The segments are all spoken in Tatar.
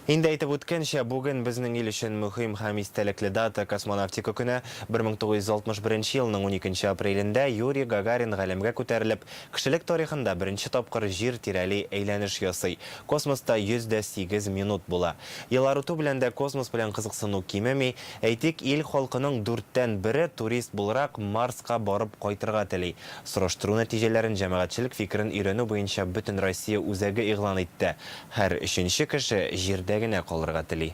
Инде әйтеп үткәнчә, бүген безнең ил өчен мөһим һәм истәлекле дата космонавтика көне 1961 елның 12 апрелендә Юрий Гагарин галәмгә күтәрелеп, кешелек тарихында беренче тапкыр җир тирәли әйләнеш ясый. Космоста 108 минут була. Еллар үтү белән дә космос белән кызыксыну кимеми, әйтик, ил халкының 4тән 1 турист буларак Марска барып кайтырга тели. Сораштыру нәтиҗәләрен җәмәгатьчелек фикерен өйрәнү буенча бөтен Россия үзәге игълан итте. Һәр өченче кеше җирдә генә калырга тели.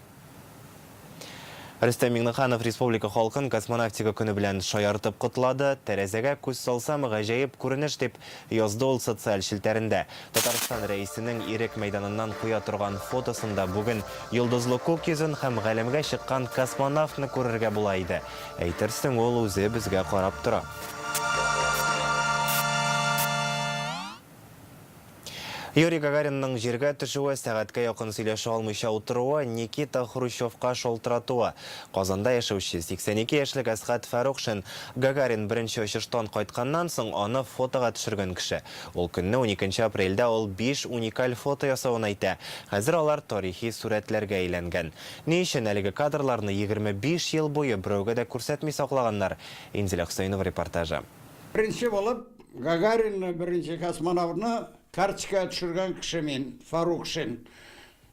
Рөстәм Миңнеханов республика халкын космонавтика көне белән шаяртып котлады. Тәрәзәгә күз салсам гаҗәеп күренеш дип язды ул социаль шелтәрендә. Татарстан рәисенең ирек мәйданыннан куя торган фотосында бүген йолдызлы күк йөзен һәм галәмгә чыккан космонавтны күрергә була иде. Әйтерсең, ул үзе безгә карап тора. Юрий Гагаринның җиргә төшүе, сәгатькә якын сөйләшә алмыйча утыруы, Никита Хрущевка шалтыратуы. Казанда яшәүче 82 яшьлек Әсгать Фәррухшин Гагарин беренче очыштан кайтканнан соң аны фотога төшергән кеше. Ул көнне 12 апрельдә ул 5 уникаль фото ясавын әйтә. Хәзер алар тарихи сурәтләргә әйләнгән. Ни өчен әлеге кадрларны 25 ел буе берәүгә дә күрсәтми саклаганнар? Инзилә Хөсәйнова репортажы. Беренче булып Гагаринны, беренче космонавтны карточка төшергән кеше мин, Фәррухшин.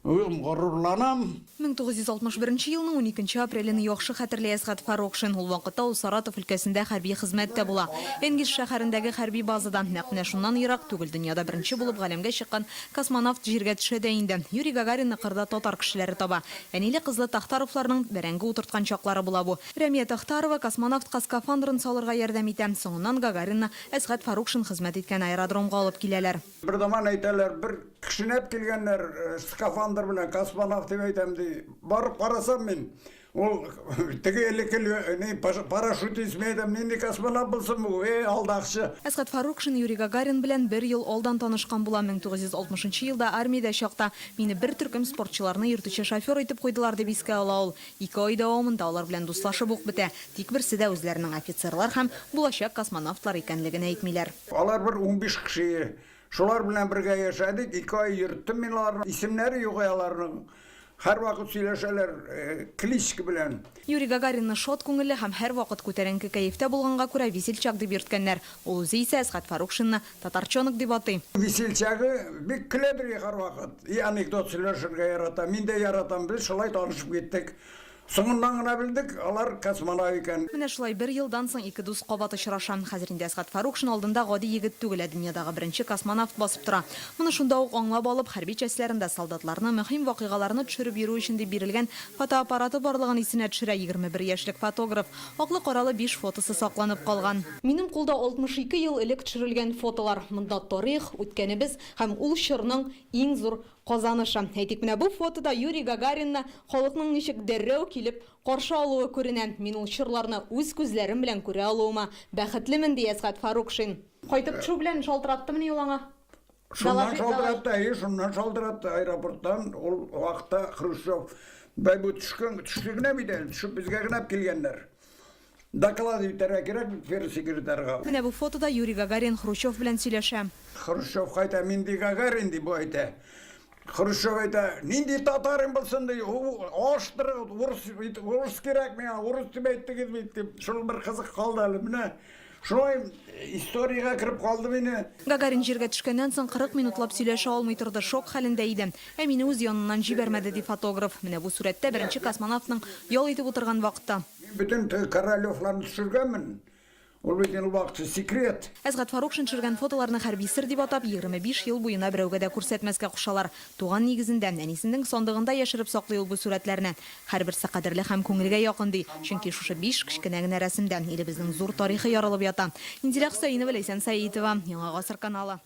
Ул горурланам. 1961 елның 12 апрелен яхшы хәтерләй Әсгать Фәррухшин. Ул вакытта ул Саратов өлкәсендә хәрби хезмәттә була. Энгиз шәһәрендәге хәрби базадан нәкъ менә шуннан ерак түгел, дөньяда беренче булып галәмгә чыккан космонавт җиргә төшә дә инде. Юрий Гагаринны кырда татар кешеләре таба. Әниле кызлы Тахтаровларның бәрәңге утырткан чаклары була бу. Рәмия Тахтарова космонавтка скафандрын салырга ярдәм итә. Соңыннан Гагаринны Әсгать Фәррухшин хезмәт иткән аэродромга алып киләләр. Bir zaman әйтәләр, bir кешенәп килгәннәр, скафандр белән космонавт дип әйтәм ди. Барып карасам мин, ул теге парашютист мәйдәм, нинди космонавт булсын бу, алдакчы. Әсгать Фәррухшин Юрий Гагарин белән 1 ел алдан танышкан була. 1960 елда армиядә чакта мине бер төркем спортчыларны йөртүче шофер итеп куйдылар дип искә ала ул. 2 ай дәвамында алар белән дуслашып ук бетә. Тик берсе дә үзләренең офицерлар һәм булачак космонавтлар икәнлеген әйтмиләр. Алар бер 15 кеше. Шулар белән бергә яшәдек, 2 ай йөрттем мин аларның. Исемнәре юк аларның. Һәр вакыт сөйләшәләр, кличка белән. Юрий Гагаринны шат күңелле һәм һәр вакыт күтәренке кәефтә булганга күрә Весельчак дип йөрткәннәр. Ул үзе исә Әсгать Фәррухшинны татарчонок дип атый. Весельчагы бик көләдер һәр вакыт. И анекдот сөйләшергә ярата. Мин дә яратам, без шулай танышып киттек. Соңыннан гына белдек, алар космонавт икән. Менә шулай 1 елдан соң ике дус кабат очраша. Хәзер инде Әсгать Фәррухшин алдында гади егет түгел, дөньядагы беренче космонавт басып тора. Моны шунда ук аңлап алып, хәрби частьләрендә солдатларны мөһим вакыйгаларны төшереп йөрү өчен дип бирелгән фотоаппараты барлыгын исенә төшерә 21 яшьлек фотограф. Аклы-каралы 5 фотосы сакланып калган. Минем кулда 62 ел элек төшерелгән фотолар. Монда тарих, үткәнебез һәм ул чорның иң зур казанышы. Әйтик, менә бу фотода Юрий Гагаринны халыкның ничек дәррәү килеп каршы алуы күренә. Мин ул чорларны үз күзләрем белән күрә алуыма бәхетлемен ди Әсгать Фәррухшин. Кайтып төшү белән шалтыраттымы ул аңа? Шуннан шалтыратты аэропорттан. Ул вакытта Хрущев бу төшкәнгә бит, төшүп безгә генә килгәннәр. Доклад итәргә кирәк фер секретарьга. Менә бу фотода Юрий Гагарин Хрущев белән сөйләшә. Хрущев кайта, мин ди Гагарин дип әйтә. Хрущев әйтә, нинди татарым булсын ди, аштыр, урыс кирәк миңа, урыс дип әйттегез бит. Шул бер кызык калды әле. Менә шулай историягә кирип калды мине. Гагарин җиргә төшкәннән соң 40 минутлап сөйләшә алмый торды, шок хәлендә иде. Ә мине үз яныннан җибәрмәде ди фотограф. Менә бу сурәттә беренче космонавтның ял итеп утырган вакытта. Бүтән Королевларны төшергәнмен. Ул бит вакыты секрет. Әсгать Фәррухшин төшергән фотоларны хәрби сер дип атап 25 ел буена берәүгә дә күрсәтмәскә кушалар. Туган нигезендә әнисенең сандыгында яшереп саклый ул бу сурәтләрне. Һәрберсе кадерле һәм күңелгә якын ди. Чөнки шушы 5 кечкенә генә рәсемдә илебезнең зур тарихы ярылып ята. Инзилә Хөсәйнова, Ләйсән Сәетова, Яңа гасыр каналы.